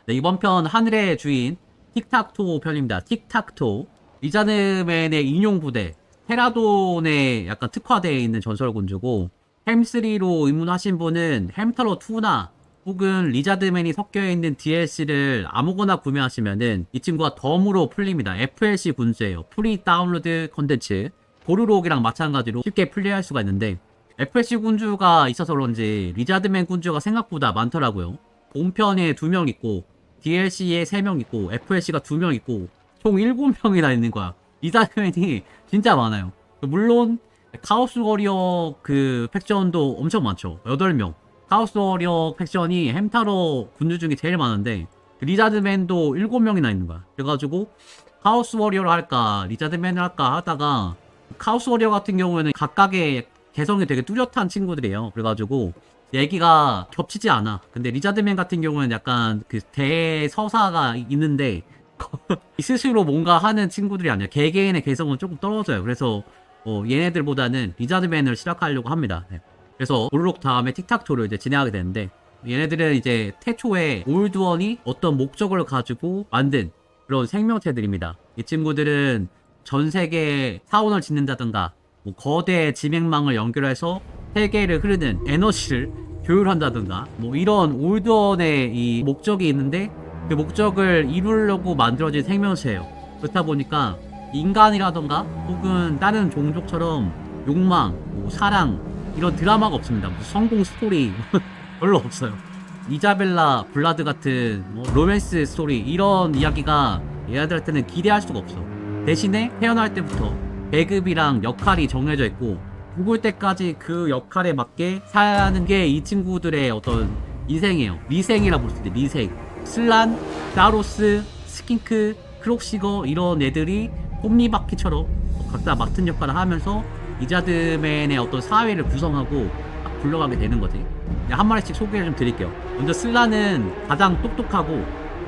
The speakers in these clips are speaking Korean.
네, 이번 편 하늘의 주인 틱탁토 편입니다. 틱탁토. 리자드맨의 인용 부대 테라돈에 약간 특화되어 있는 전설군주고, 햄3로 입문하신 분은 햄터러2나 혹은 리자드맨이 섞여있는 DLC를 아무거나 구매하시면은 이 친구가 덤으로 풀립니다. FLC 군주예요. 프리 다운로드 컨텐츠. 보르록이랑 마찬가지로 쉽게 플레이할 수가 있는데, FLC 군주가 있어서 그런지 리자드맨 군주가 생각보다 많더라고요. 본편에 2명 있고 DLC에 3명 있고 FLC가 2명 있고 총 7명이나 있는 거야. 리자드맨이 진짜 많아요. 물론 카오스 워리어 그 팩션도 엄청 많죠. 8명. 카오스 워리어 팩션이 햄타로 군주 중에 제일 많은데 리자드맨도 7명이나 있는 거야. 그래가지고 카오스 워리어를 할까 리자드맨을 할까 하다가, 카오스 워리어 같은 경우에는 각각의 개성이 되게 뚜렷한 친구들이에요. 그래가지고 얘기가 겹치지 않아. 근데 리자드맨 같은 경우는 약간 그 대서사가 있는데 스스로 뭔가 하는 친구들이 아니야. 개개인의 개성은 조금 떨어져요. 그래서 얘네들보다는 리자드맨을 시작하려고 합니다. 네. 그래서 보르록 다음에 틱탁토를 이제 진행하게 되는데, 얘네들은 이제 태초에 올드원이 어떤 목적을 가지고 만든 그런 생명체들입니다. 이 친구들은 전 세계에 사원을 짓는다든가 뭐 거대 지맥망을 연결해서 세계를 흐르는 에너지를 조율한다든가 뭐 이런 올드원의 이 목적이 있는데, 그 목적을 이루려고 만들어진 생명체예요. 그렇다 보니까 인간이라던가 혹은 다른 종족처럼 욕망, 뭐 사랑 이런 드라마가 없습니다. 무슨 성공 스토리 별로 없어요. 이자벨라, 블라드 같은 뭐 로맨스 스토리 이런 이야기가 얘네들한테는 기대할 수가 없어. 대신에 태어날 때부터 계급이랑 역할이 정해져 있고 죽을 때까지 그 역할에 맞게 사는 게 이 친구들의 어떤 인생이에요. 리생이라 볼 수 있대. 리생. 슬란, 사로스, 스킨크, 크록시거 이런 애들이 톱니바퀴처럼 각자 맡은 역할을 하면서 리자드맨의 어떤 사회를 구성하고 딱 굴러가게 되는 거지. 한 마리씩 소개를 좀 드릴게요. 먼저 슬란은 가장 똑똑하고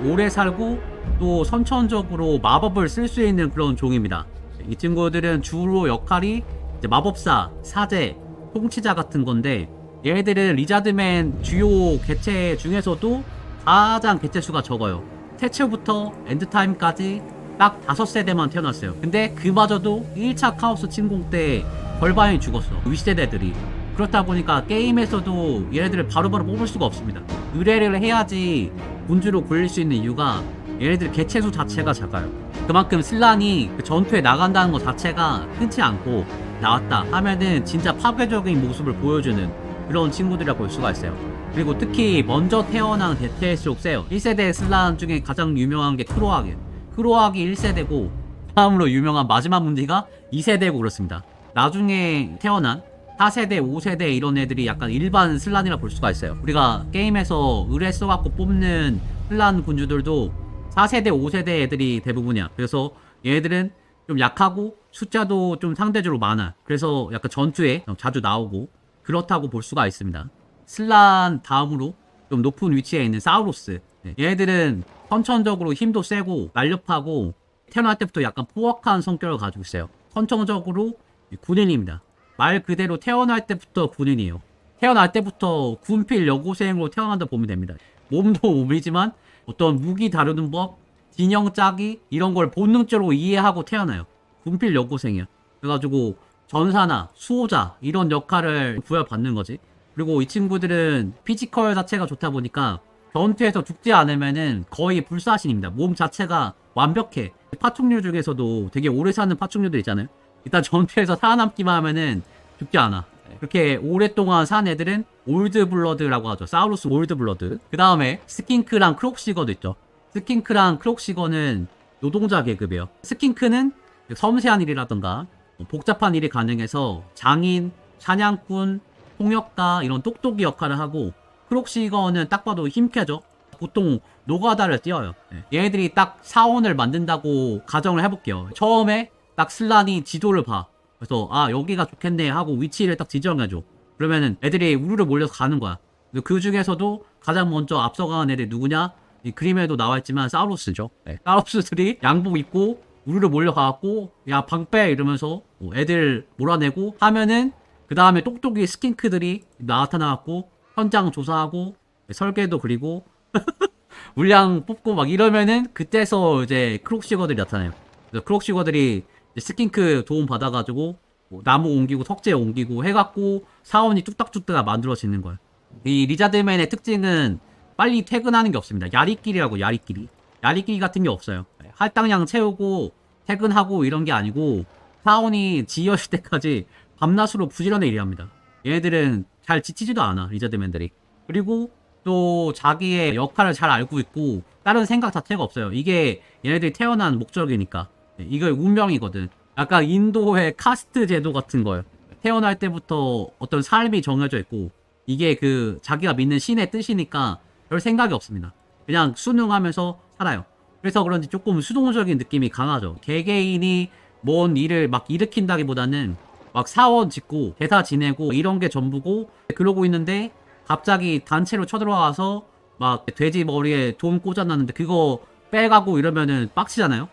오래 살고 또 선천적으로 마법을 쓸 수 있는 그런 종입니다. 이 친구들은 주로 역할이 이제 마법사, 사제, 통치자 같은 건데, 얘네들은 리자드맨 주요 개체 중에서도 가장 개체 수가 적어요. 태초부터 엔드타임까지 딱 5세대만 태어났어요. 근데 그마저도 1차 카오스 침공 때 벌반이 죽었어. 윗세대들이. 그렇다 보니까 게임에서도 얘네들을 바로바로 뽑을 수가 없습니다. 의뢰를 해야지 군주로 굴릴 수 있는 이유가 얘네들 개체수 자체가 작아요. 그만큼 슬란이 그 전투에 나간다는 것 자체가 흔치 않고, 나왔다 하면은 진짜 파괴적인 모습을 보여주는 그런 친구들이라 볼 수가 있어요. 그리고 특히 먼저 태어난 개체일수록 세요. 1세대 슬란 중에 가장 유명한 게 크로아기. 크로아기 1세대고 다음으로 유명한 마지막 문디가 2세대고 그렇습니다. 나중에 태어난 4세대, 5세대 이런 애들이 약간 일반 슬란이라 볼 수가 있어요. 우리가 게임에서 의뢰 써갖고 뽑는 슬란 군주들도 4세대, 5세대 애들이 대부분이야. 그래서 얘네들은 좀 약하고 숫자도 좀 상대적으로 많아. 그래서 약간 전투에 자주 나오고 그렇다고 볼 수가 있습니다. 슬란 다음으로 좀 높은 위치에 있는 사우루스. 얘네들은 선천적으로 힘도 세고 날렵하고 태어날 때부터 약간 포악한 성격을 가지고 있어요. 선천적으로 군인입니다. 말 그대로 태어날 때부터 군인이에요. 태어날 때부터 군필 여고생으로 태어난다 보면 됩니다. 몸도 몸이지만 어떤 무기 다루는 법, 진영 짜기 이런 걸 본능적으로 이해하고 태어나요. 군필 여고생이야. 그래가지고 전사나 수호자 이런 역할을 부여받는 거지. 그리고 이 친구들은 피지컬 자체가 좋다 보니까 전투에서 죽지 않으면은 거의 불사신입니다. 몸 자체가 완벽해. 파충류 중에서도 되게 오래 사는 파충류들 있잖아요. 일단 전투에서 살아남기만 하면은 죽지 않아. 그렇게 오랫동안 산 애들은 올드블러드라고 하죠. 사우루스 올드블러드. 그 다음에 스킨크랑 크록시거도 있죠. 스킨크랑 크록시거는 노동자 계급이에요. 스킨크는 섬세한 일이라던가 복잡한 일이 가능해서 장인, 사냥꾼, 통역가 이런 똑똑이 역할을 하고, 크록시거는 딱 봐도 힘캐죠. 보통 노가다를 띄어요. 얘네들이 딱 사원을 만든다고 가정을 해볼게요. 처음에 딱 슬란이 지도를 봐. 그래서 아 여기가 좋겠네 하고 위치를 딱 지정해줘. 그러면은 애들이 우르르 몰려서 가는 거야. 그 중에서도 가장 먼저 앞서가는 애들이 누구냐? 이 그림에도 나와있지만 사우루스죠. 사우루스들이 양복 입고 우르르 몰려가갖고 야 방빼 이러면서 애들 몰아내고 하면은, 그 다음에 똑똑이 스킨크들이 나타나갖고 현장 조사하고 설계도 그리고 물량 뽑고 막 이러면은 그때서 이제 크록시거들이 나타나요. 그래서 크록시거들이 이제 스킨크 도움 받아가지고 뭐 나무 옮기고 석재 옮기고 해갖고 사원이 뚝딱뚝딱 만들어지는 거예요. 이 리자드맨의 특징은 빨리 퇴근하는 게 없습니다. 야리끼리라고 야리끼리. 야리끼리 같은 게 없어요. 할당량 채우고 퇴근하고 이런 게 아니고 사원이 지어질 때까지 밤낮으로 부지런히 일합니다. 얘네들은 잘 지치지도 않아, 리자드맨들이. 그리고 또 자기의 역할을 잘 알고 있고 다른 생각 자체가 없어요. 이게 얘네들이 태어난 목적이니까. 이거 운명이거든. 약간 인도의 카스트 제도 같은 거예요. 태어날 때부터 어떤 삶이 정해져 있고 이게 그 자기가 믿는 신의 뜻이니까 별 생각이 없습니다. 그냥 순응하면서 살아요. 그래서 그런지 조금 수동적인 느낌이 강하죠. 개개인이 뭔 일을 막 일으킨다기보다는 막 사원 짓고 대사 지내고 이런 게 전부고 그러고 있는데 갑자기 단체로 쳐들어와서 막 돼지 머리에 돈 꽂아놨는데 그거 빼가고 이러면은 빡치잖아요.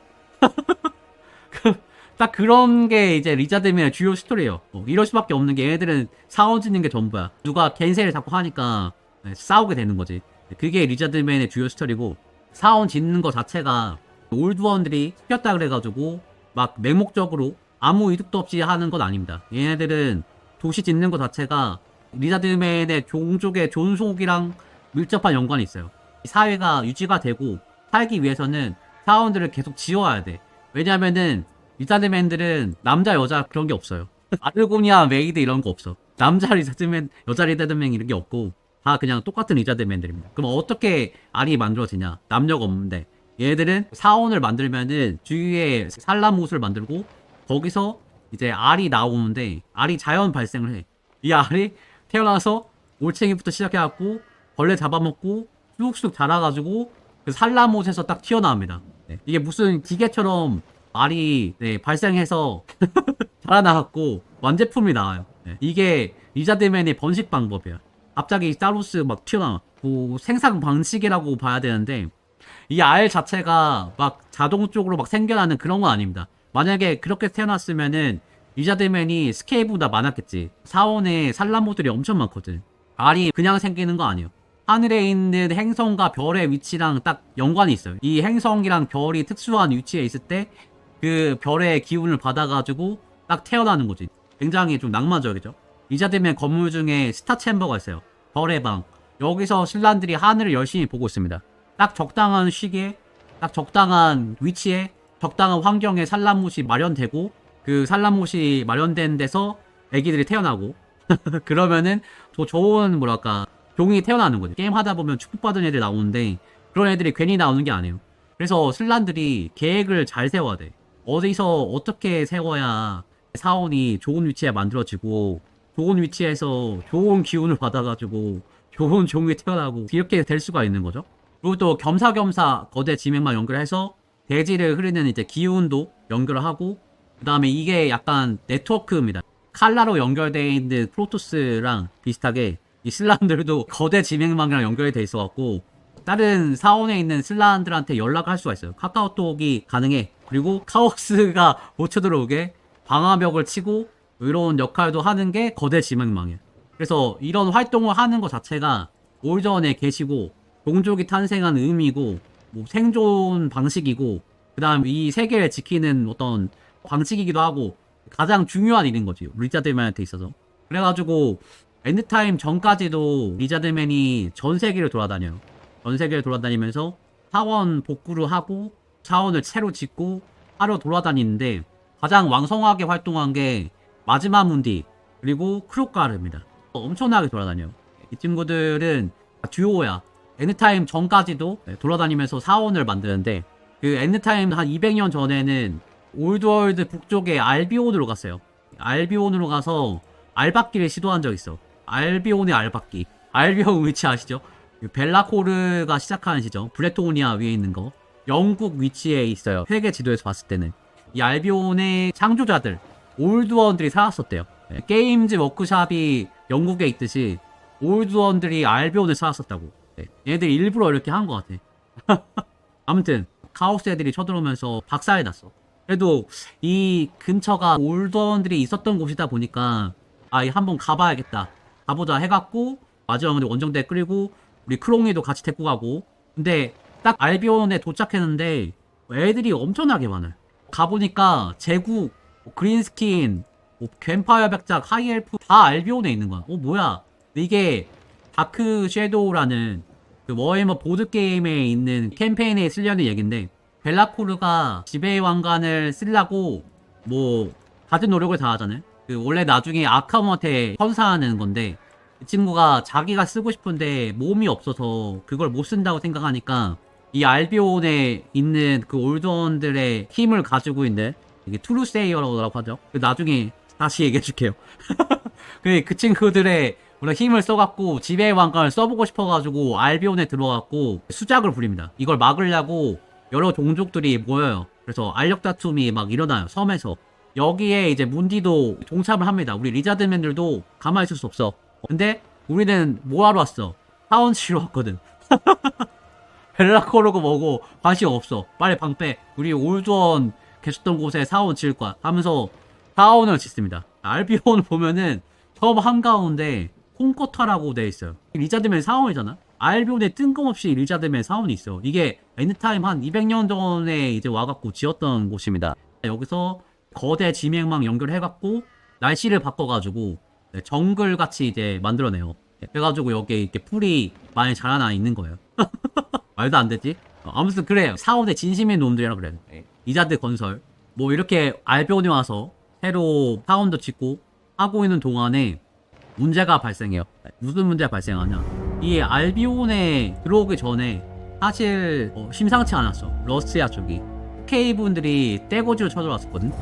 딱 그런 게 이제 리자드맨의 주요 스토리예요. 이럴 수밖에 없는 게 얘네들은 사원 짓는 게 전부야. 누가 겐세를 자꾸 하니까 싸우게 되는 거지. 그게 리자드맨의 주요 스토리고 사원 짓는 거 자체가 올드원들이 시켰다 그래가지고 막 맹목적으로 아무 이득도 없이 하는 건 아닙니다. 얘네들은 도시 짓는 거 자체가 리자드맨의 종족의 존속이랑 밀접한 연관이 있어요. 사회가 유지가 되고 살기 위해서는 사원들을 계속 지어야 돼. 왜냐면은 리자드맨들은 남자 여자 그런 게 없어요. 아르고니아 메이드 이런 거 없어. 남자 리자드맨 여자 리자드맨 이런 게 없고 다 그냥 똑같은 리자드맨들입니다. 그럼 어떻게 알이 만들어지냐? 남녀가 없는데 얘들은 사원을 만들면은 주위에 산란못을 만들고 거기서 이제 알이 나오는데 알이 자연 발생을 해. 이 알이 태어나서 올챙이부터 시작해갖고 벌레 잡아먹고 쑥쑥 자라가지고 그 산란못에서 딱 튀어나옵니다. 네. 이게 무슨 기계처럼 알이 발생해서 자라나갖고 완제품이 나와요. 네. 이게 리자드맨의 번식 방법이에요. 갑자기 스타로스 막 튀어나와. 그 생산 방식이라고 봐야 되는데 이 알 자체가 막 자동적으로 막 생겨나는 그런 건 아닙니다. 만약에 그렇게 태어났으면은 리자드맨이 스케일보다 많았겠지. 사원에 산란모들이 엄청 많거든. 알이 그냥 생기는 거 아니에요. 하늘에 있는 행성과 별의 위치랑 딱 연관이 있어요. 이 행성이랑 별이 특수한 위치에 있을 때 그 별의 기운을 받아가지고 딱 태어나는 거지. 굉장히 좀 낭만적이죠. 리자드맨 건물 중에 스타 챔버가 있어요. 별의 방. 여기서 신란들이 하늘을 열심히 보고 있습니다. 딱 적당한 시기에, 딱 적당한 위치에, 적당한 환경에 산란못이 마련되고 그 산란못이 마련된 데서 애기들이 태어나고 그러면은 더 좋은 뭐랄까 종이 태어나는 거지. 게임 하다 보면 축복받은 애들 나오는데 그런 애들이 괜히 나오는 게 아니에요. 그래서 신란들이 계획을 잘 세워야 돼. 어디서 어떻게 세워야 사원이 좋은 위치에 만들어지고 좋은 위치에서 좋은 기운을 받아가지고 좋은 종이 태어나고 이렇게 될 수가 있는 거죠. 그리고 또 겸사겸사 거대 지맥만 연결해서 대지를 흐르는 이제 기운도 연결하고 그 다음에 이게 약간 네트워크입니다. 칼라로 연결되어 있는 프로토스랑 비슷하게 이 슬라임들도 거대 지맥망이랑 연결이 돼 있어갖고 다른 사원에 있는 슬라임들한테 연락을 할 수가 있어요. 카카오톡이 가능해. 그리고 카오스가 못 쳐들어오게 방화벽을 치고 이런 역할도 하는 게 거대 지맥망이에요. 그래서 이런 활동을 하는 것 자체가 올전에 계시고 종족이 탄생한 의미고 뭐 생존 방식이고 그 다음 이 세계를 지키는 어떤 방식이기도 하고 가장 중요한 일인 거지 리자드맨한테 있어서. 그래가지고 엔드타임 전까지도 리자드맨이 전 세계를 돌아다녀요. 전 세계를 돌아다니면서 사원 복구를 하고 사원을 새로 짓고 하러 돌아다니는데 가장 왕성하게 활동한 게 마지막 문디 그리고 크로카르입니다. 엄청나게 돌아다녀요. 이 친구들은 듀오야. 엔드타임 전까지도 돌아다니면서 사원을 만드는데 그 엔드타임 한 200년 전에는 올드월드 북쪽의 알비온으로 갔어요. 알비온으로 가서 알박기를 시도한 적 있어. 알비온의 알박기. 알비온 위치 아시죠? 벨라코르가 시작하는 시점. 브레토니아 위에 있는 거. 영국 위치에 있어요. 세계 지도에서 봤을 때는. 이 알비온의 창조자들, 올드원들이 살았었대요. 게임즈 워크샵이 영국에 있듯이 올드원들이 알비온을 살았었다고. 얘네들이 일부러 이렇게 한 것 같아. 아무튼 카오스 애들이 쳐들어오면서 박살났어. 그래도 이 근처가 올드원들이 있었던 곳이다 보니까 한번 가봐야겠다. 가보자 해갖고 마지막에 원정대 끌고 우리 크롱이도 같이 데리고 가고 근데 딱 알비온에 도착했는데 애들이 엄청나게 많아요. 가보니까 제국, 그린스킨, 뱀파이어 백작, 하이엘프 다 알비온에 있는 거야. 뭐야? 이게 다크 섀도우라는 그 워해머 보드게임에 있는 캠페인에 쓰려는 얘긴데, 벨라코르가 지배의 왕관을 쓰려고 뭐 다른 노력을 다 하잖아요. 그 원래 나중에 아카몬한테 헌사하는 건데, 이 친구가 자기가 쓰고 싶은데 몸이 없어서 그걸 못 쓴다고 생각하니까 이 알비온에 있는 그 올드원들의 힘을 가지고 있는, 이게 투루세이어라고 하죠. 나중에 다시 얘기해줄게요. 그 친구들의 힘을 써갖고 지배의 왕관을 써보고 싶어가지고 알비온에 들어갔고 수작을 부립니다. 이걸 막으려고 여러 종족들이 모여요. 그래서 알력 다툼이 막 일어나요, 섬에서. 여기에 이제 문디도 동참을 합니다. 우리 리자드맨들도 가만히 있을 수 없어. 근데 우리는 뭐하러 왔어? 사원 치러 왔거든. 벨라코르고 뭐고 관심 없어. 빨리 방 빼. 우리 올드원 계셨던 곳에 사원 칠 거야 하면서 사원을 짓습니다. 알비온을 보면은 처음 한가운데 콩코타라고 돼 있어요. 리자드맨 사원이잖아. 알비온에 뜬금없이 리자드맨 사원이 있어. 이게 엔드타임 한 200년 전에 이제 와갖고 지었던 곳입니다. 여기서 거대 지명망 연결해갖고 날씨를 바꿔가지고 정글 같이 이제 만들어내요. 그래가지고 여기에 이렇게 풀이 많이 자라나 있는 거예요. 말도 안 되지? 아무튼 그래요. 사원의 진심인 놈들이라 그래요. 리자드 건설 뭐 이렇게 알비온에 와서 새로 사원도 짓고 하고 있는 동안에 문제가 발생해요. 무슨 문제가 발생하냐? 이 알비온에 들어오기 전에 사실 심상치 않았어. 러스티아 쪽이 스케이브분들이 떼거지로 쳐들어왔었거든.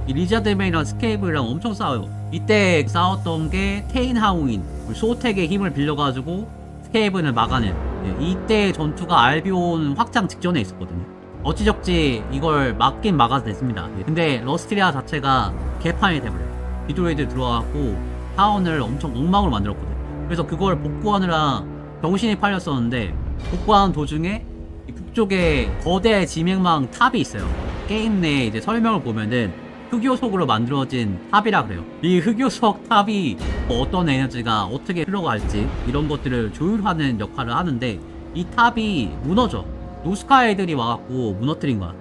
이 리자드맨이랑 스케이브랑 엄청 싸워요. 이때 싸웠던 게 테인하우인 소텍의 힘을 빌려가지고 스케이브를 막아낸, 이때 전투가 알비온 확장 직전에 있었거든요. 어찌저찌 이걸 막긴 막아서 됐습니다. 근데 러스티리아 자체가 개판이 돼버려요. 비드로이드 들어와갖고 타운을 엄청 엉망으로 만들었거든요. 그래서 그걸 복구하느라 정신이 팔렸었는데, 복구하는 도중에 이 북쪽에 거대 지명망 탑이 있어요. 게임 내 이제 설명을 보면은 흑요석으로 만들어진 탑이라 그래요. 이 흑요석 탑이 어떤 에너지가 어떻게 흘러갈지 이런 것들을 조율하는 역할을 하는데, 이 탑이 무너져. 노스카 애들이 와갖고 무너뜨린 거야.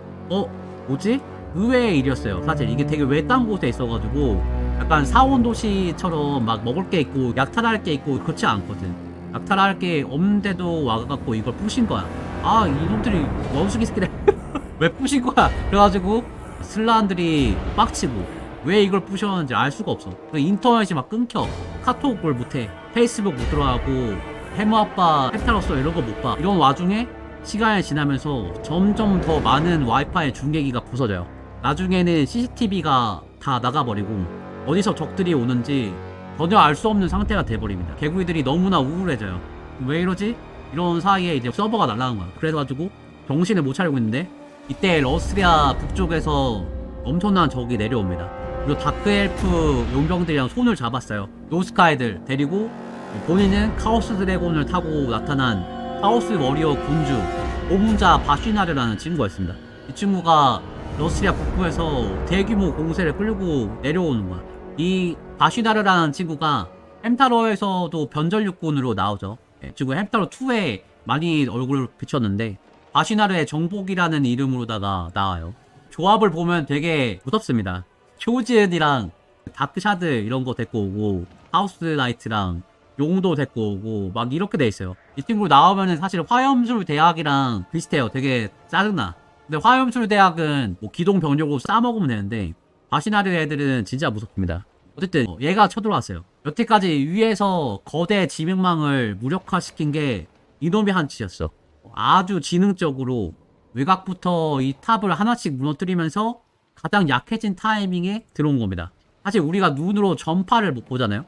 뭐지? 의외의 일이었어요. 사실 이게 되게 외딴 곳에 있어가지고 약간 사원도시처럼 막 먹을 게 있고 약탈할 게 있고 그렇지 않거든. 약탈할 게 없는데도 와갖고 이걸 부신 거야. 이놈들이 원숭이 새끼들 왜 부신 거야? 그래가지고 슬라안들이 빡치고 왜 이걸 부셨는지 알 수가 없어. 인터넷이 막 끊겨. 카톡을 못해. 페이스북 못 들어가고 해무아빠 헥타로서 이런 거 못 봐. 이런 와중에 시간이 지나면서 점점 더 많은 와이파이 중계기가 부서져요. 나중에는 CCTV가 다 나가버리고 어디서 적들이 오는지 전혀 알 수 없는 상태가 돼버립니다. 개구리들이 너무나 우울해져요. 왜 이러지? 이런 사이에 이제 서버가 날아간 거야. 그래가지고 정신을 못 차리고 있는데, 이때 러스리아 북쪽에서 엄청난 적이 내려옵니다. 그리고 다크엘프 용병들이랑 손을 잡았어요. 노스카 애들 데리고 본인은 카오스 드래곤을 타고 나타난 카오스 워리어 군주 오문자 바쉬나르라는 친구가 있습니다. 이 친구가 러스리아 북부에서 대규모 공세를 끌고 내려오는 거야. 이 바쉬나르라는 친구가 햄타로에서도 변전육군으로 나오죠. 지금 햄타로 2에 많이 얼굴을 비쳤는데 바쉬나르의 정복이라는 이름으로다가 나와요. 조합을 보면 되게 무섭습니다. 효즈이랑 다크샤드 이런 거 데리고 오고 하우스 나이트랑 용도 데리고 오고 막 이렇게 돼 있어요. 이 친구 나오면은 사실 화염술 대학이랑 비슷해요. 되게 짜증나. 근데 화염술 대학은 뭐 기동 병력으로 싸먹으면 되는데 바시나르 애들은 진짜 무섭습니다. 어쨌든 얘가 쳐들어왔어요. 여태까지 위에서 거대 지명망을 무력화시킨 게 이놈이 한 짓이었어. 아주 지능적으로 외곽부터 이 탑을 하나씩 무너뜨리면서 가장 약해진 타이밍에 들어온 겁니다. 사실 우리가 눈으로 전파를 못 보잖아요.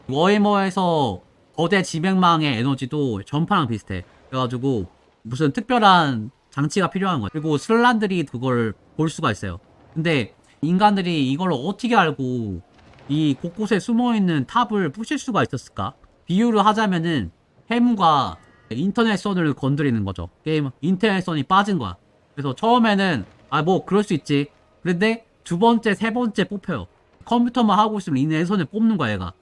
워해머에서 거대 지명망의 에너지도 전파랑 비슷해. 그래가지고 무슨 특별한 장치가 필요한 거야. 그리고 슬란들이 그걸 볼 수가 있어요. 근데 인간들이 이걸 어떻게 알고 이 곳곳에 숨어있는 탑을 부실 수가 있었을까? 비유를 하자면은 해무가 인터넷선을 건드리는 거죠. 게임 인터넷선이 빠진 거야. 그래서 처음에는 뭐 그럴 수 있지. 그런데 두 번째, 세 번째 뽑혀요. 컴퓨터만 하고 있으면 인터넷선을 뽑는 거야, 얘가.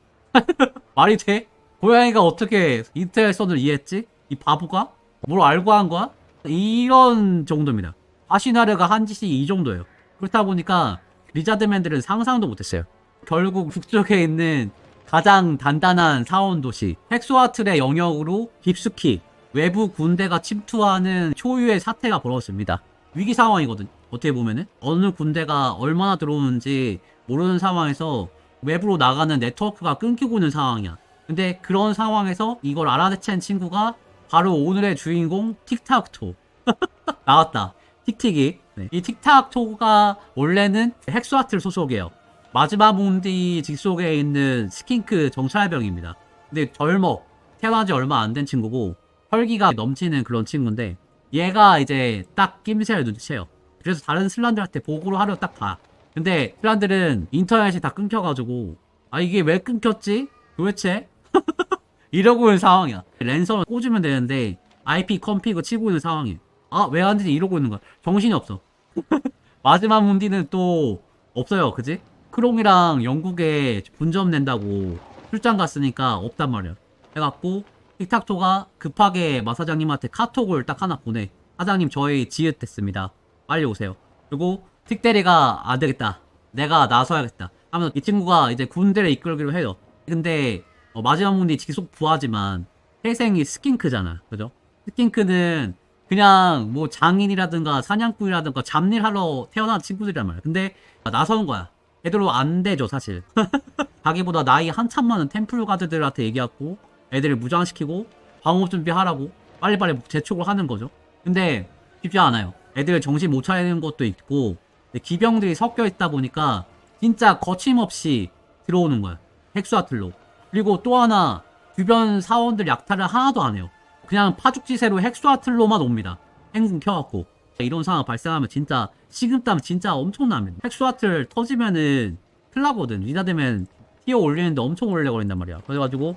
말이 돼? 고양이가 어떻게 인터넷선을 이해했지? 이 바보가? 뭘 알고 한 거야? 이런 정도입니다. 아시나르가 한 짓이 이 정도예요. 그렇다 보니까 리자드맨들은 상상도 못했어요. 결국 북쪽에 있는 가장 단단한 사원 도시 헥소아틀의 영역으로 깊숙이 외부 군대가 침투하는 초유의 사태가 벌어졌습니다. 위기 상황이거든. 어떻게 보면은 어느 군대가 얼마나 들어오는지 모르는 상황에서 외부로 나가는 네트워크가 끊기고 있는 상황이야. 근데 그런 상황에서 이걸 알아챈 친구가 바로 오늘의 주인공 틱탁토. 나왔다. 틱틱이. 네. 이 틱탁토가 원래는 헥소아틀 소속이에요. 마지막 문디 직속에 있는 스킨크 정찰병입니다. 근데 태어난 지 얼마 안 된 친구고 혈기가 넘치는 그런 친구인데 얘가 이제 딱 낌새를 눈치채요. 그래서 다른 슬란들한테 보고를 하려 딱 봐. 근데 슬란들은 인터넷이 다 끊겨가지고 아 이게 왜 끊겼지? 도대체? 이러고 있는 상황이야. 랜선을 꽂으면 되는데 IP 컴피그 치고 있는 상황이에요. 아 왜 안 되지? 이러고 있는 거야. 정신이 없어. 마지막 문디는 또 없어요. 그지? 크롱이랑 영국에 분점 낸다고 출장 갔으니까 없단 말이야. 해갖고 틱탁토가 급하게 마사장님한테 카톡을 딱 하나 보내. 사장님 저희 지읒됐습니다. 빨리 오세요. 그리고 틱대리가 안 되겠다. 내가 나서야겠다. 하면서 이 친구가 이제 군대를 이끌기로 해요. 근데 마지막 문이 직속 부하지만 태생이 스킨크잖아. 그죠? 스킨크는 그냥 뭐 장인이라든가 사냥꾼이라든가 잡일 하러 태어난 친구들이란 말이야. 근데 나서는 거야. 애들로 안 되죠 사실. 자기보다 나이 한참 많은 템플 가드들한테 얘기하고 애들을 무장시키고 방어 준비하라고 빨리빨리 재촉을 하는 거죠. 근데 쉽지 않아요. 애들 정신 못 차리는 것도 있고 기병들이 섞여 있다 보니까 진짜 거침없이 들어오는 거야. 헥소아틀로. 그리고 또 하나 주변 사원들 약탈을 하나도 안 해요. 그냥 파죽지세로 헥소아틀로만 옵니다. 행군 켜갖고. 이런 상황 발생하면 진짜 식은땀 진짜 엄청납니다. 헥소아틀 터지면은 큰일 나거든. 리자드맨 티어 올리는데 엄청 오래 걸린단 말이야. 그래가지고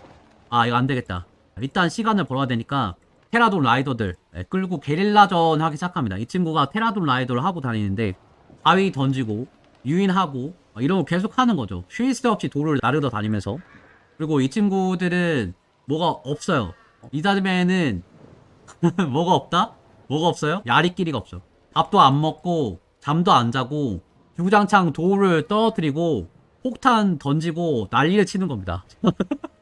아 이거 안 되겠다. 일단 시간을 벌어야 되니까 테라돈 라이더들 끌고 게릴라전 하기 시작합니다. 이 친구가 테라돈 라이더를 하고 다니는데 바위 던지고 유인하고 이런 거 계속 하는 거죠. 쉴 새 없이 돌을 나르러 다니면서. 그리고 이 친구들은 뭐가 없어요. 리자드맨은 뭐가 없다? 뭐가 없어요? 야리끼리가 없어. 밥도 안 먹고 잠도 안 자고 주구장창 돌을 떨어뜨리고 폭탄 던지고 난리를 치는 겁니다.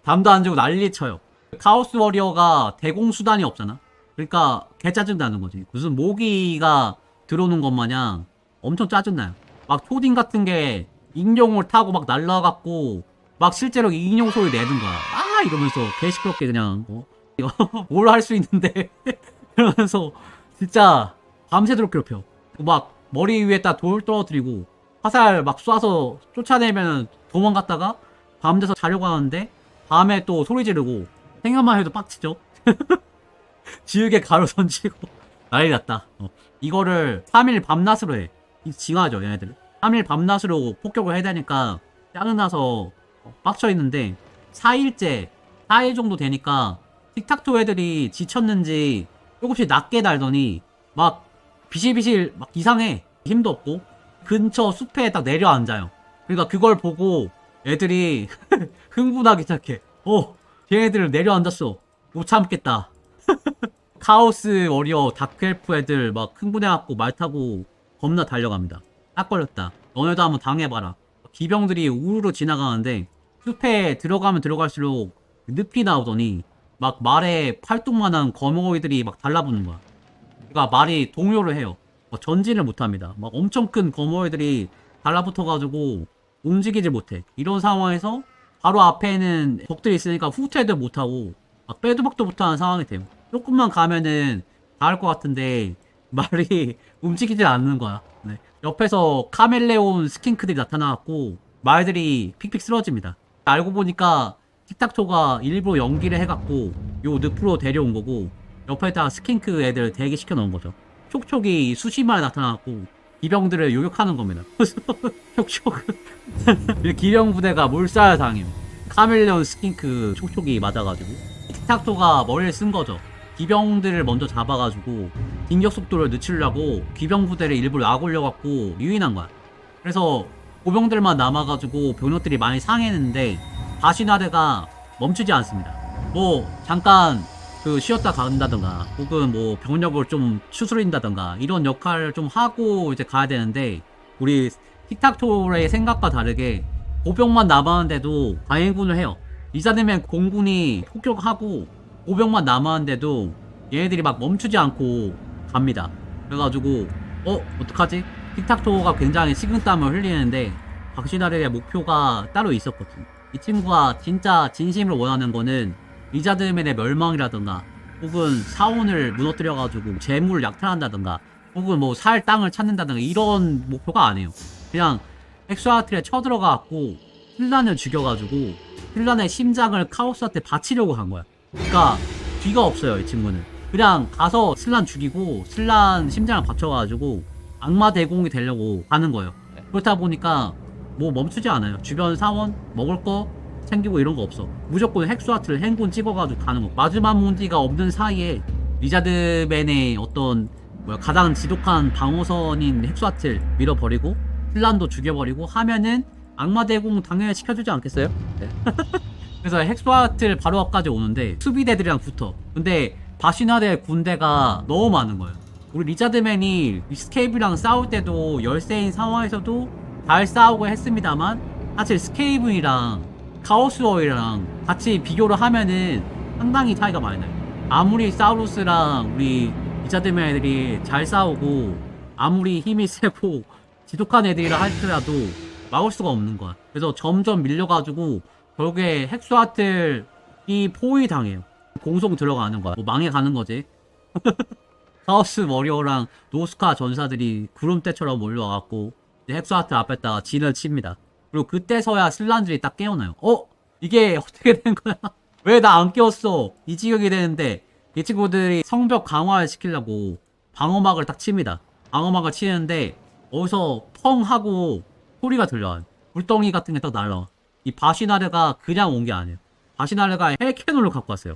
잠도 안 자고 난리 쳐요. 카오스 워리어가 대공수단이 없잖아. 그러니까 개 짜증나는 거지. 무슨 모기가 들어오는 것 마냥 엄청 짜증나요. 막 초딩 같은 게 익룡을 타고 막 날라갖고 막 실제로 익룡 소리 내는 거야. 아 이러면서 개 시끄럽게 그냥 이거 뭘 할 수 있는데 그러면서 진짜 밤새도록 괴롭혀. 막 머리 위에다 돌 떨어뜨리고 화살 막 쏴서 쫓아내면 도망갔다가 밤새서 자려고 하는데 밤에 또 소리 지르고 생각만 해도 빡치죠. 지우개 가루 던지고 난리 났다. 이거를 3일 밤낮으로 해. 징하죠 얘네들. 3일 밤낮으로 폭격을 해야 되니까 짜증나서 빡쳐 있는데 4일째 4일 정도 되니까 틱탁토 애들이 지쳤는지 조금씩 낮게 날더니 막 비실비실 막 이상해. 힘도 없고 근처 숲에 딱 내려앉아요. 그러니까 그걸 보고 애들이 흥분하기 시작해. 걔네들 내려앉았어. 못 참겠다. 카오스 워리어 다크엘프 애들 막 흥분해갖고 말 타고 겁나 달려갑니다. 딱 걸렸다. 너네도 한번 당해봐라. 기병들이 우르르 지나가는데 숲에 들어가면 들어갈수록 늪이 나오더니 막 말에 팔뚝만한 거머이들이 막 달라붙는 거야. 그러니까 말이 동요를 해요. 전진을 못합니다. 막 엄청 큰 거머이들이 달라붙어가지고 움직이질 못해. 이런 상황에서 바로 앞에는 적들이 있으니까 후퇴도 못하고 막 빼도 박도 못하는 상황이 돼요. 조금만 가면은 닿을 것 같은데 말이 움직이질 않는 거야. 네. 옆에서 카멜레온 스킨크들이 나타나갖고 말들이 픽픽 쓰러집니다. 알고 보니까 틱탁토가 일부러 연기를 해갖고 요 늪으로 데려온 거고 옆에다가 스킨크 애들 대기시켜 놓은 거죠. 촉촉이 수십 마리 나타나갖고 기병들을 요격하는 겁니다. 촉촉 기병 부대가 몰살 당해요. 카멜레온 스킨크 촉촉이 맞아가지고 틱탁토가 머리를 쓴 거죠. 기병들을 먼저 잡아가지고 진격 속도를 늦추려고 기병 부대를 일부러 약올려갖고 유인한 거야. 그래서 보병들만 남아가지고 병력들이 많이 상했는데 바시나르가 멈추지 않습니다. 뭐 잠깐 그 쉬었다 간다던가 혹은 뭐 병력을 좀 추스린다던가 이런 역할을 좀 하고 이제 가야 되는데 우리 틱탁토의 생각과 다르게 보병만 남았는데도 과잉군을 해요. 이자되면 공군이 폭격하고 보병만 남았는데도 얘네들이 막 멈추지 않고 갑니다. 그래가지고 어떡하지? 틱탁토가 굉장히 식은땀을 흘리는데 박신하르의 목표가 따로 있었거든. 이 친구가 진짜 진심으로 원하는 거는 리자드맨의 멸망이라든가 혹은 사원을 무너뜨려가지고 재물을 약탈한다든가 혹은 뭐 살 땅을 찾는다든가 이런 목표가 아니에요. 그냥 엑스아틀에 쳐들어가갖고 힐란을 죽여가지고 힐란의 심장을 카오스한테 바치려고 한 거야. 그러니까 뒤가 없어요. 이 친구는 그냥 가서 슬란 죽이고 슬란 심장을 바쳐가지고 악마 대공이 되려고 하는 거예요. 그렇다 보니까 뭐 멈추지 않아요. 주변 사원 먹을 거 챙기고 이런 거 없어. 무조건 헥스와트를 행군 찍어가지고 가는 거. 마지막 문디가 없는 사이에 리자드맨의 어떤 가장 지독한 방어선인 헥스와트를 밀어버리고 플란도 죽여버리고 하면은 악마 대공 당연히 시켜주지 않겠어요? 네. 그래서 헥스와트를 바로 앞까지 오는데 수비대들이랑 붙어. 근데 바시나르의 군대가 너무 많은 거예요. 우리 리자드맨이 스케이브랑 싸울 때도 열세인 상황에서도 잘 싸우고 했습니다만 사실 스케이브이랑 카오스워이랑 같이 비교를 하면은 상당히 차이가 많이 나요. 아무리 사우루스랑 우리 리자드맨 애들이 잘 싸우고 아무리 힘이 세고 지독한 애들이라 할지라도 막을 수가 없는 거야. 그래서 점점 밀려가지고 결국에 헥스와틀이 포위당해요. 공성 들어가는 거야. 뭐 망해가는 거지. 카오스 워리어랑 노스카 전사들이 구름대처럼 몰려와갖고 헥스와틀 앞에다가 진을 칩니다. 그리고 그때서야 슬란들이 딱 깨어나요. 이게 어떻게 된 거야? 왜 나 안 깨웠어? 이 지경이 되는데 이 친구들이 성벽 강화를 시키려고 방어막을 딱 칩니다. 방어막을 치는데 어디서 펑 하고 소리가 들려요. 불덩이 같은 게 딱 날라와. 이 바시나르가 그냥 온 게 아니에요. 바시나르가 헬캐논을 갖고 왔어요.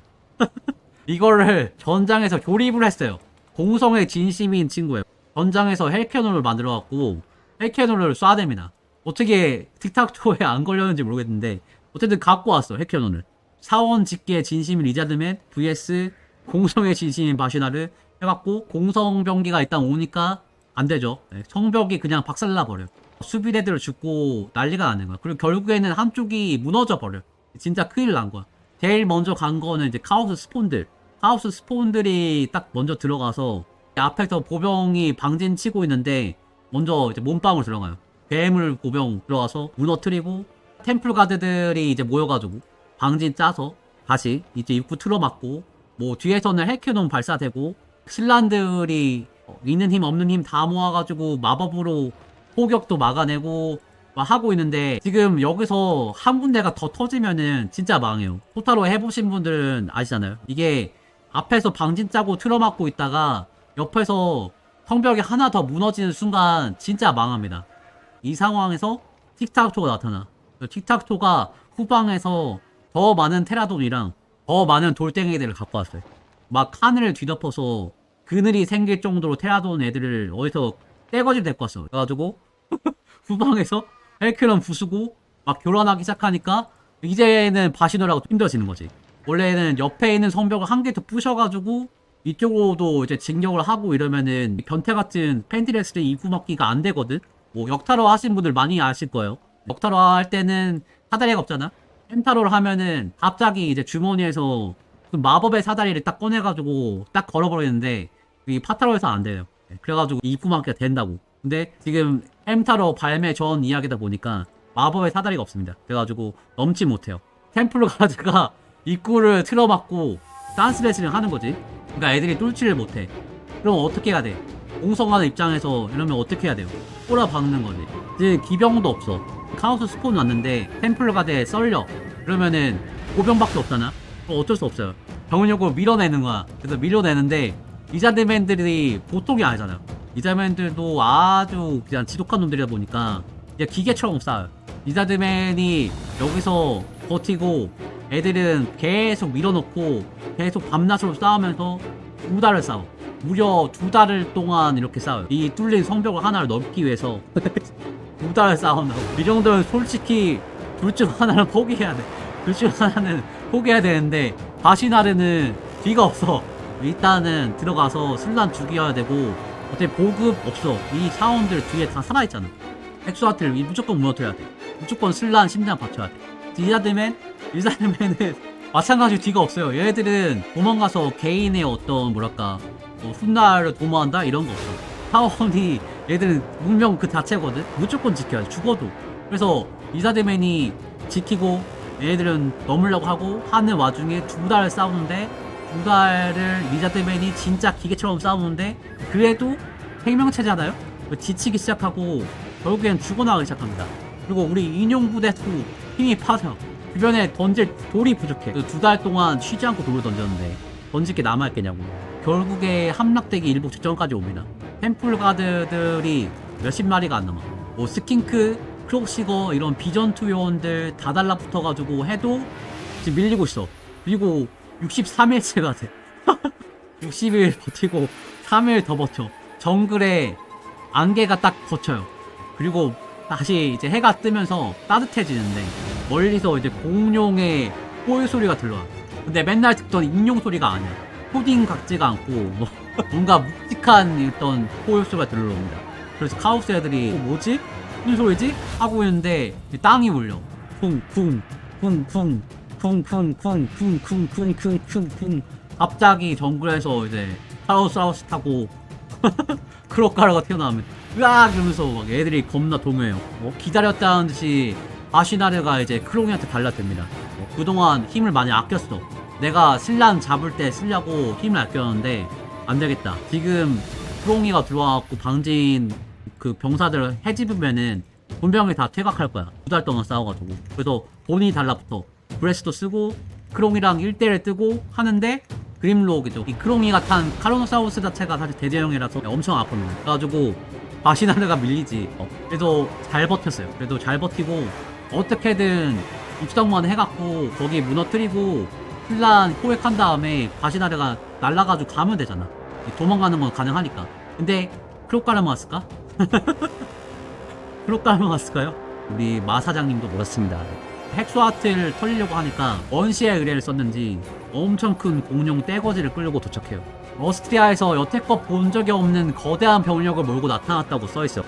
이거를 전장에서 조립을 했어요. 공성의 진심인 친구예요. 전장에서 헬캐논을 만들어갖고 헬캐논을 쏴댑니다. 어떻게 틱탁토에 안 걸렸는지 모르겠는데 어쨌든 갖고 왔어. 헬캐논을. 사원 집계의 진심인 리자드맨 vs 공성의 진심인 바시나르 해갖고 공성병기가 일단 오니까 안 되죠. 네, 성벽이 그냥 박살나 버려요. 수비대들 죽고 난리가 나는 거야. 그리고 결국에는 한쪽이 무너져 버려요. 진짜 큰일 난 거야. 제일 먼저 간 거는 이제 카오스 스폰들. 카오스 스폰들이 딱 먼저 들어가서 앞에서 보병이 방진 치고 있는데 먼저 이제 몸빵을 들어가요. 괴물 보병 들어가서 무너뜨리고 템플 가드들이 이제 모여가지고 방진 짜서 다시 이제 입구 틀어막고 뭐 뒤에서는 헬캐논 발사되고 신란들이 있는 힘 없는 힘 다 모아가지고 마법으로 포격도 막아내고 막 하고 있는데 지금 여기서 한 군데가 더 터지면은 진짜 망해요. 토타로 해보신 분들은 아시잖아요. 이게 앞에서 방진 짜고 틀어막고 있다가 옆에서 성벽이 하나 더 무너지는 순간 진짜 망합니다. 이 상황에서 틱탁토가 나타나. 틱탁토가 후방에서 더 많은 테라돈이랑 더 많은 돌덩이들을 갖고 왔어요. 막 하늘을 뒤덮어서 그늘이 생길 정도로 테라돈 애들을 어디서 떼거지 데리고 왔어. 그래가지고 후방에서 헬캐논 부수고 막 교란하기 시작하니까 이제는 바시노라고 힘들어지는 거지. 원래는 옆에 있는 성벽을 한 개 더 부셔가지고 이쪽으로도 이제 진격을 하고 이러면은 변태 같은 펜티레스를 입구 막기가 안 되거든. 뭐 역타로 하신 분들 많이 아실 거예요. 역타로 할 때는 사다리가 없잖아. 펜타로를 하면은 갑자기 이제 주머니에서 그 마법의 사다리를 딱 꺼내가지고 딱 걸어버리는데 이 파타로에서 안 돼요. 그래가지고 입구 막기가 된다고. 근데 지금 햄타로 발매 전 이야기다 보니까 마법의 사다리가 없습니다. 그래가지고 넘지 못해요. 템플러 가드가 입구를 틀어막고 댄스 레슬링 하는 거지. 그러니까 애들이 뚫지를 못해. 그럼 어떻게 해야 돼? 공성하는 입장에서 이러면 어떻게 해야 돼요? 꼬라 박는 거지. 이제 기병도 없어. 카오스 스폰 왔는데 템플러 가드에 썰려. 그러면은 고병밖에 없잖아. 어쩔 수 없어요. 병력으로 밀어내는 거야. 그래서 밀어내는데 리자드맨들이 보통이 아니잖아요. 리자드맨들도 아주 그냥 지독한 놈들이다 보니까 그냥 기계처럼 싸워요. 리자드맨이 여기서 버티고 애들은 계속 밀어넣고 계속 밤낮으로 싸우면서 2달을 싸워. 무려 2달을 동안 이렇게 싸워요. 이 뚫린 성벽을 하나를 넘기 위해서 2달을 싸운다고. 이 정도면 솔직히 둘 중 하나는 포기해야 돼. 둘 중 하나는 포기해야 되는데 바시나르는 뒤가 없어. 일단은 들어가서 슬란 죽여야 되고 어차피 보급 없어. 이 사원들 뒤에 다 살아있잖아. 헥스와트를 무조건 무너뜨려야 돼. 무조건 슬란 심장 받쳐야 돼. 리자드맨은 마찬가지로 뒤가 없어요. 얘네들은 도망가서 개인의 어떤 뭐랄까 훗날을 도모한다 이런 거 없어. 사원이 얘들은 문명 그 자체거든. 무조건 지켜야 돼. 죽어도. 그래서 리자드맨이 지키고 얘네들은 넘으려고 하고 하는 와중에 2달 싸우는데 2달을 리자드맨이 진짜 기계처럼 싸우는데 그래도 생명체잖아요? 지치기 시작하고 결국엔 죽어나가기 시작합니다. 그리고 우리 인용부대도 힘이 파져. 주변에 던질 돌이 부족해. 2달 동안 쉬지 않고 돌을 던졌는데 던질 게 남아있겠냐고. 결국에 함락되기 일부 직전까지 옵니다. 템플가드들이 몇십 마리가 안 남아. 뭐 스킨크, 크록시거 이런 비전투 요원들 다 달라붙어가지고 해도 지금 밀리고 있어. 그리고 63일째가 돼. 60일 버티고 3일 더 버텨. 정글에 안개가 딱 걷혀요. 그리고 다시 이제 해가 뜨면서 따뜻해지는데 멀리서 이제 공룡의 호유 소리가 들려와. 근데 맨날 듣던 익룡 소리가 아니야. 코딩 같지가 않고 뭐 뭔가 묵직한 어떤 호유 소리가 들려옵니다. 그래서 카오스 애들이 뭐지? 무슨 소리지? 하고 있는데 땅이 울려. 쿵쿵 쿵쿵 쿵쿵쿵쿵쿵쿵쿵쿵쿵 갑자기 정글에서 이제 사우스 타고 크로카르가 튀어나오면 으악 이러면서 막 애들이 겁나 동요해요. 기다렸다는 듯이 아시나르가 이제 크롱이한테 달라듭니다. 그동안 힘을 많이 아꼈어. 내가 슬란 잡을 때 쓰려고 힘을 아꼈는데 안되겠다. 지금 크롱이가 들어와갖고 방진 그 병사들을 해집으면은 본병이 다 퇴각할 거야. 2달 동안 싸워가지고. 그래서 본인이 달라붙어. 브레스도 쓰고 크롱이랑 1대1 뜨고 하는데 그림록이죠. 이 크롱이가 탄 카로노사우루스 자체가 사실 대대형이라서 엄청 아팠네. 그래가지고 바시나르가 밀리지. 그래도 잘 버텼어요. 그래도 잘 버티고 어떻게든 입성만 해갖고 거기 무너뜨리고 플란 포획한 다음에 바시나르가 날라가지고 가면 되잖아. 도망가는 건 가능하니까. 근데 크로카르만 왔을까? 크로카르만 왔을까요? 우리 마 사장님도 그렇습니다. 헥스와트를 털리려고 하니까 원시의 의뢰를 썼는지 엄청 큰 공룡 떼거지를 끌고 도착해요. 어스트리아에서 여태껏 본 적이 없는 거대한 병력을 몰고 나타났다고 써있어.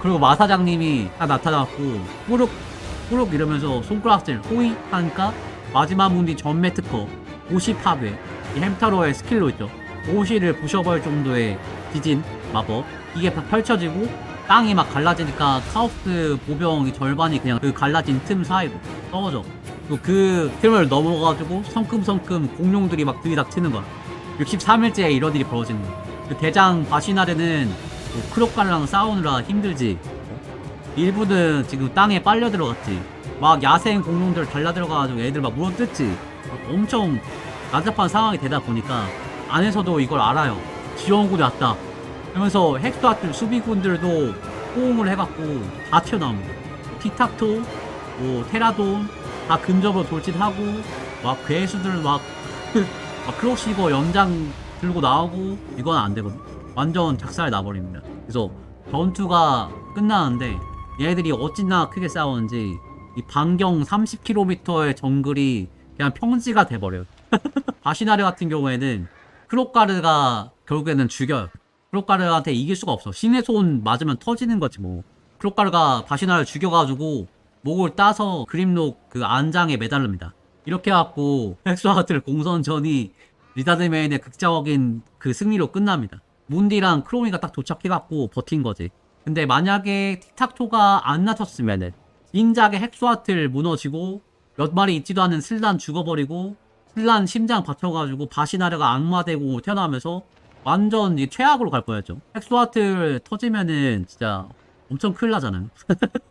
그리고 마 사장님이 딱 나타났고 꾸룩 이러면서 손가락질 호이 하니까 마지막 문디 전매 특허 50합에 이 햄타로의 스킬로 있죠. 도시를 부셔버릴 정도의 지진 마법 이게 다 펼쳐지고 땅이 막 갈라지니까 카오스 보병이 절반이 그냥 그 갈라진 틈 사이로 떨어져. 그 틈을 넘어가지고 성큼성큼 공룡들이 막 들이닥치는 거야. 63일째에 이런 일이 벌어지는 거야. 그 대장 바시나르는 뭐 크로카르랑 싸우느라 힘들지. 일부는 지금 땅에 빨려 들어갔지. 막 야생 공룡들 달라 들어가가지고 애들 막 물어뜯지. 엄청 난잡한 상황이 되다 보니까 안에서도 이걸 알아요. 지원군이 왔다. 그러면서 헥스와트 수비군들도 호응을 해갖고 다 튀어나옵니다. 티탁토, 뭐 테라돈 다 근접으로 돌진하고 막 괴수들 막 크로시거 연장 들고 나오고 이건 안 되거든. 완전 작살 나버립니다. 그래서 전투가 끝나는데 얘네들이 어찌나 크게 싸우는지 이 반경 30km의 정글이 그냥 평지가 돼버려요. 바시나르 같은 경우에는 크로카르가 결국에는 죽여요. 크로카르한테 이길 수가 없어. 신의 손 맞으면 터지는 거지 뭐. 크로카르가 바시나를 죽여가지고 목을 따서 그림록 그 안장에 매달릅니다. 이렇게 해갖고 헥스와트를 공선전이 리자드맨의 극적인 그 승리로 끝납니다. 문디랑 크로미가 딱 도착해갖고 버틴 거지. 근데 만약에 티탁토가 안 나섰으면은 인작의 헥스와트를 무너지고 몇 마리 있지도 않은 슬란 죽어버리고 슬란 심장 받쳐가지고 바시나르가 악마되고 태어나면서 완전 최악으로 갈 뻔했죠. 헥스와트 터지면은 진짜 엄청 큰일 나잖아요.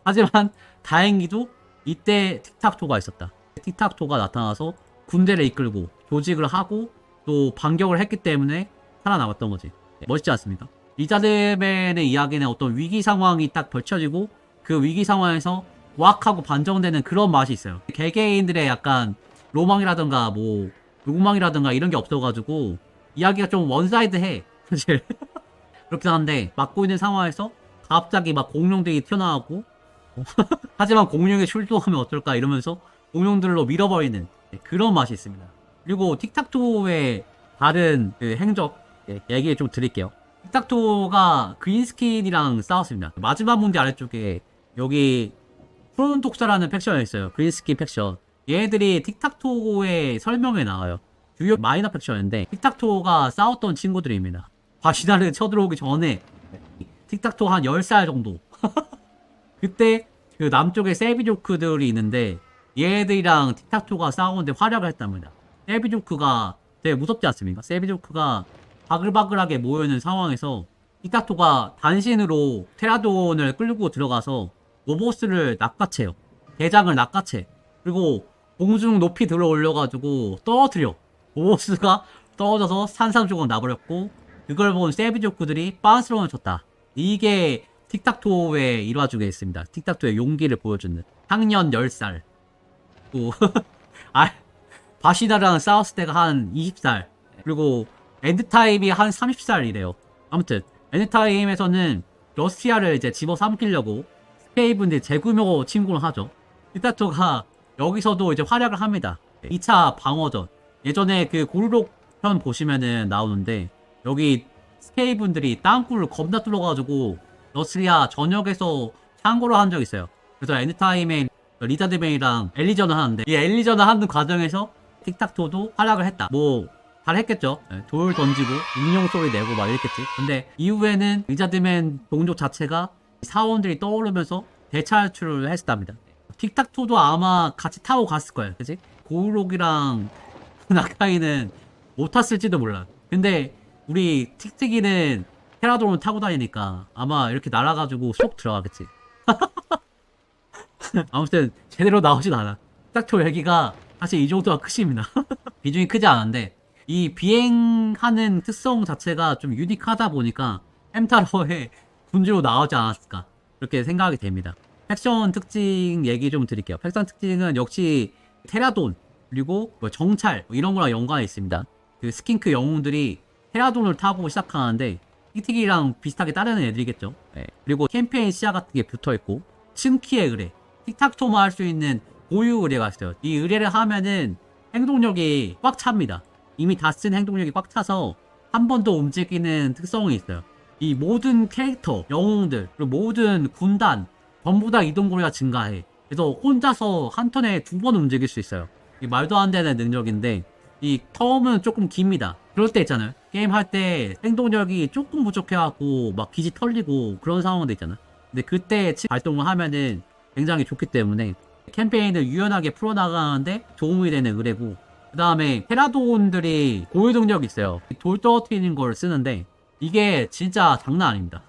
하지만 다행히도 이때 티탁토가 있었다. 티탁토가 나타나서 군대를 이끌고 조직을 하고 또 반격을 했기 때문에 살아남았던 거지. 멋있지 않습니까? 리자드맨의 이야기는 어떤 위기 상황이 딱 펼쳐지고 그 위기 상황에서 왁 하고 반정되는 그런 맛이 있어요. 개개인들의 약간 로망이라든가 뭐 욕망이라든가 이런 게 없어가지고 이야기가 좀 원사이드해 사실. 그렇긴 한데 막고 있는 상황에서 갑자기 막 공룡들이 튀어나오고 하지만 공룡에 출동하면 어떨까 이러면서 공룡들로 밀어버리는 그런 맛이 있습니다. 그리고 틱탁토의 다른 그 행적 얘기 좀 드릴게요. 틱탁토가 그린스킨이랑 싸웠습니다. 마지막 문제 아래쪽에 여기 프론톡사라는 팩션이 있어요. 그린스킨 팩션. 얘네들이 틱탁토의 설명에 나와요. 주요 마이너 팩션인데 틱탁토가 싸웠던 친구들입니다. 바시나르 쳐들어오기 전에 틱탁토 한 10살 정도. 그때 그 남쪽에 세비조크들이 있는데 얘네들이랑 틱탁토가 싸우는데 활약을 했답니다. 세비조크가 되게 무섭지 않습니까? 세비조크가 바글바글하게 모여있는 상황에서 틱탁토가 단신으로 테라돈을 끌고 들어가서 로보스를 낚아채요. 대장을 낚아채. 그리고 공중 높이 들어 올려가지고 떨어뜨려. 로보스가 떨어져서 산산조각 나버렸고 그걸 본 세비조크들이 빤스런을 쳤다. 이게 틱탁토의 일화 중에 있습니다. 틱탁토의 용기를 보여주는 학년 10살. 또 바시나랑 싸웠을 때가 한 20살. 그리고 엔드타임이 한 30살이래요. 아무튼 엔드타임에서는 러시아를 이제 집어삼키려고 스페이브인데 재구명 침공을 하죠. 틱탁토가 여기서도 이제 활약을 합니다. 2차 방어전. 예전에 그 고르록 편 보시면은 나오는데 여기 스케이분들이 땅굴을 겁나 뚫어가지고 러시아 전역에서 창고를 한 적이 있어요. 그래서 엔드타임에 리자드맨이랑 엘리전을 하는데 이 엘리전을 하는 과정에서 틱탁토도 활약을 했다. 뭐 잘했겠죠. 돌 던지고 인형 소리 내고 막 이랬겠지. 근데 이후에는 리자드맨 동족 자체가 사원들이 떠오르면서 대차출을 했답니다. 틱탁토도 아마 같이 타고 갔을 거예요. 그치? 고우록이랑 나카이는 못 탔을지도 몰라. 근데 우리 틱틱이는 테라돈을 타고 다니니까 아마 이렇게 날아가지고 쏙 들어가겠지. 아무튼 제대로 나오진 않아. 틱탁토 얘기가 사실 이 정도가 크십니다. 비중이 크지 않은데 이 비행하는 특성 자체가 좀 유니크하다 보니까 햄타로의 군주로 나오지 않았을까 그렇게 생각이 됩니다. 팩션 특징 얘기 좀 드릴게요. 팩션 특징은 역시 테라돈 그리고 뭐 정찰 뭐 이런 거랑 연관이 있습니다. 그 스킨크 영웅들이 테라돈을 타고 시작하는데 틱틱이랑 비슷하게 따르는 애들이겠죠. 네. 그리고 캠페인 시야 같은 게 붙어있고 층키의 의뢰 틱탁토만 할 수 있는 고유 의뢰가 있어요. 이 의뢰를 하면은 행동력이 꽉 찹니다. 이미 다 쓴 행동력이 꽉 차서 한 번 더 움직이는 특성이 있어요. 이 모든 캐릭터, 영웅들, 그리고 모든 군단 전부 다 이동거리가 증가해. 그래서 혼자서 한 턴에 2번 움직일 수 있어요. 이 말도 안 되는 능력인데 이 텀은 조금 깁니다. 그럴 때 있잖아요. 게임 할 때 행동력이 조금 부족해갖고 막 기지 털리고 그런 상황도 있잖아. 근데 그때 발동을 하면은 굉장히 좋기 때문에 캠페인을 유연하게 풀어나가는데 도움이 되는 의뢰고 그 다음에 테라돈들이 고유 능력이 있어요. 돌 떨어뜨리는 걸 쓰는데 이게 진짜 장난 아닙니다.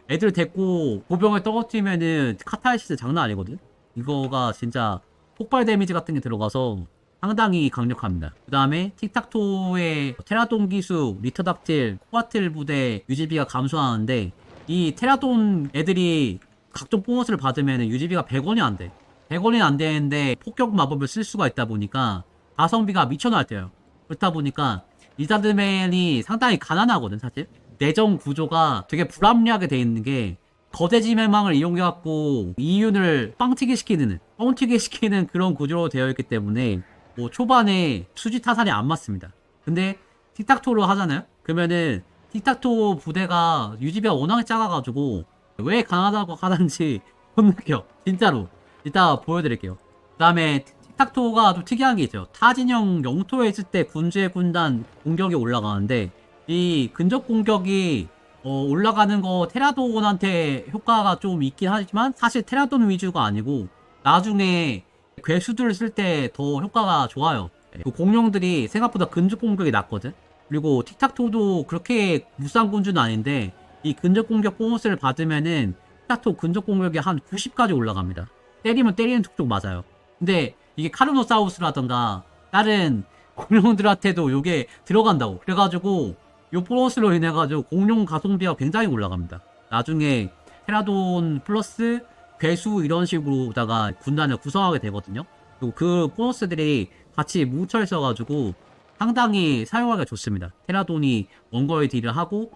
애들 데리고 보병을 떨어뜨리면은 카타르시스 장난 아니거든. 이거가 진짜 폭발 데미지 같은 게 들어가서 상당히 강력합니다. 그 다음에 틱탁토의 테라돈 기수, 리터닥틸, 코아틀 부대 유지비가 감소하는데 이 테라돈 애들이 각종 보너스를 받으면 유지비가 100원이 안 돼. 100원이 안 되는데 폭격 마법을 쓸 수가 있다 보니까 가성비가 미쳐날때요. 그렇다 보니까 리자드맨이 상당히 가난하거든 사실. 내정 구조가 되게 불합리하게 돼 있는 게 거대지명망을 이용해갖고 이윤을 뻥튀기 시키는 그런 구조로 되어 있기 때문에 뭐 초반에 수지 타산이 안 맞습니다. 근데 틱탁토로 하잖아요? 그러면은 틱탁토 부대가 유지비가 워낙에 작아가지고 왜 강하다고 하는지 못 느껴. 진짜로. 이따 보여드릴게요. 그 다음에 틱탁토가 좀 특이한 게 있죠. 타진형 영토에 있을 때 군주의 군단 공격이 올라가는데 이 근접 공격이 올라가는 거 테라돈한테 효과가 좀 있긴 하지만 사실 테라돈 위주가 아니고 나중에 괴수들을 쓸 때 더 효과가 좋아요. 그 공룡들이 생각보다 근접 공격이 낮거든. 그리고 틱탁토도 그렇게 무쌍 군주는 아닌데 이 근접 공격 보너스를 받으면은 틱탁토 근접 공격이 한 90까지 올라갑니다. 때리면 때리는 툭툭 맞아요. 근데 이게 카르노사우스라던가 다른 공룡들한테도 요게 들어간다고. 그래가지고 요 보너스로 인해가지고 공룡 가성비가 굉장히 올라갑니다. 나중에 테라돈 플러스 괴수 이런 식으로다가 군단을 구성하게 되거든요. 그리고 그 보너스들이 같이 뭉쳐 있어가지고 상당히 사용하기가 좋습니다. 테라돈이 원거리 딜을 하고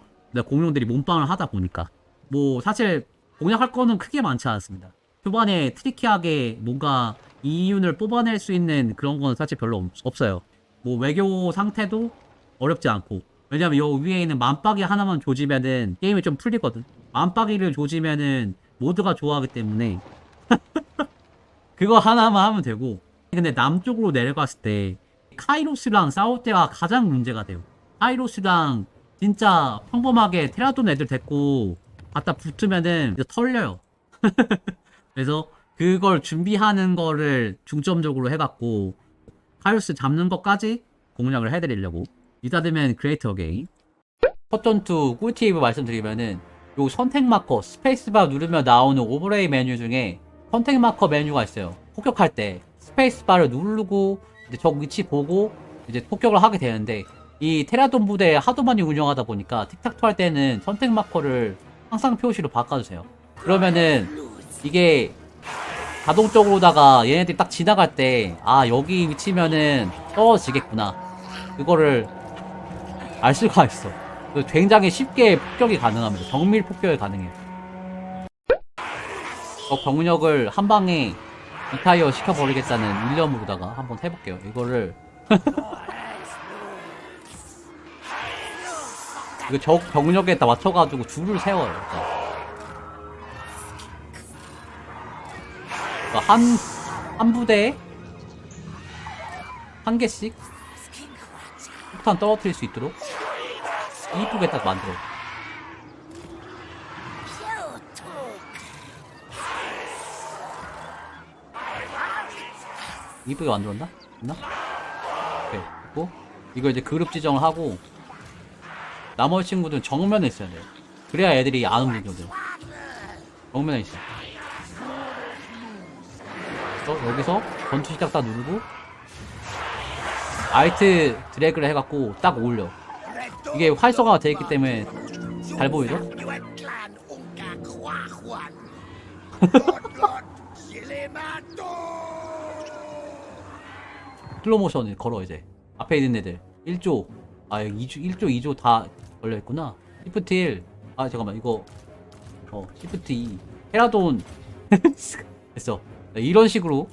공룡들이 몸빵을 하다 보니까 뭐 사실 공략할 거는 크게 많지 않습니다. 초반에 트리키하게 뭔가 이윤을 뽑아낼 수 있는 그런 건 사실 별로 없어요. 뭐 외교 상태도 어렵지 않고. 왜냐면 요 위에 있는 만박이 하나만 조지면은 게임이 좀 풀리거든. 만박이를 조지면은 모두가 좋아하기 때문에 그거 하나만 하면 되고. 근데 남쪽으로 내려갔을 때 카이로스랑 싸울 때가 가장 문제가 돼요. 카이로스랑 진짜 평범하게 테라돈 애들 데리고 갖다 붙으면은 이제 털려요. 그래서 그걸 준비하는 거를 중점적으로 해갖고 카이로스 잡는 것까지 공략을 해드리려고. 이따되면 크리에이터 게임. 첫 전투 꿀팁을 말씀드리면은 요 선택 마커 스페이스바 누르면 나오는 오버레이 메뉴 중에 선택 마커 메뉴가 있어요. 폭격할 때 스페이스바를 누르고 이제 적 위치 보고 이제 폭격을 하게 되는데, 이 테라돈 부대 하도 많이 운영하다 보니까 틱탁토 할 때는 선택 마커를 항상 표시로 바꿔주세요. 그러면은 이게 자동적으로다가 얘네들이 딱 지나갈 때 아 여기 위치면은 떨어지겠구나, 그거를 알 수가 있어. 굉장히 쉽게 폭격이 가능합니다. 정밀 폭격이 가능해요. 병력을 한 방에 리타이어 시켜버리겠다는 일념으로다가 한번 해볼게요. 이거를 이거 적 병력에다 맞춰가지고 줄을 세워요. 일단. 그러니까 한 부대에 한 개씩 폭탄 떨어뜨릴 수 있도록 이쁘게 딱 만들어. 이쁘게 만들었나? 됐나? 오케이. 됐고, 이거 이제 그룹 지정을 하고, 나머지 친구들은 정면에 있어야 돼요. 그래야 애들이 안 움직여요. 정면에 있어. 여기서 전투 시작 딱 누르고, 알트 드래그를 해갖고 딱 올려. 이게 활성화가 되어 있기 때문에 잘 보이죠? 슬로모션을 걸어. 이제 앞에 있는 애들 1조 1조 2조 다 걸려있구나. 시프트 1, 잠깐만 이거 시프트 2 헤라돈 됐어. 이런 식으로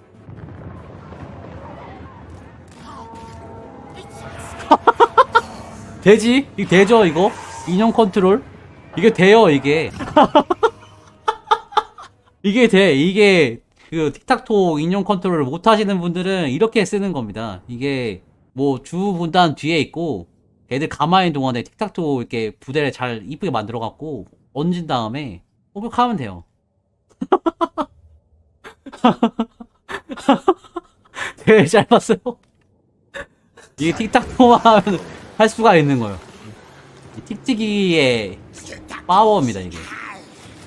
되지? 이거 되죠? 이거? 인형 컨트롤? 이게 돼요, 이게. 이게 돼. 이게 그 틱탁토 인형 컨트롤을 못 하시는 분들은 이렇게 쓰는 겁니다. 이게 뭐 주 분단 뒤에 있고 애들 가만히 있는 동안에 틱탁토 이렇게 부대를 잘 이쁘게 만들어 갖고 얹은 다음에 폭격하면 돼요. 되게 잘 봤어요. 이게 틱탁토만 하면 할 수가 있는 거예요. 틱틱이의 파워입니다, 이게.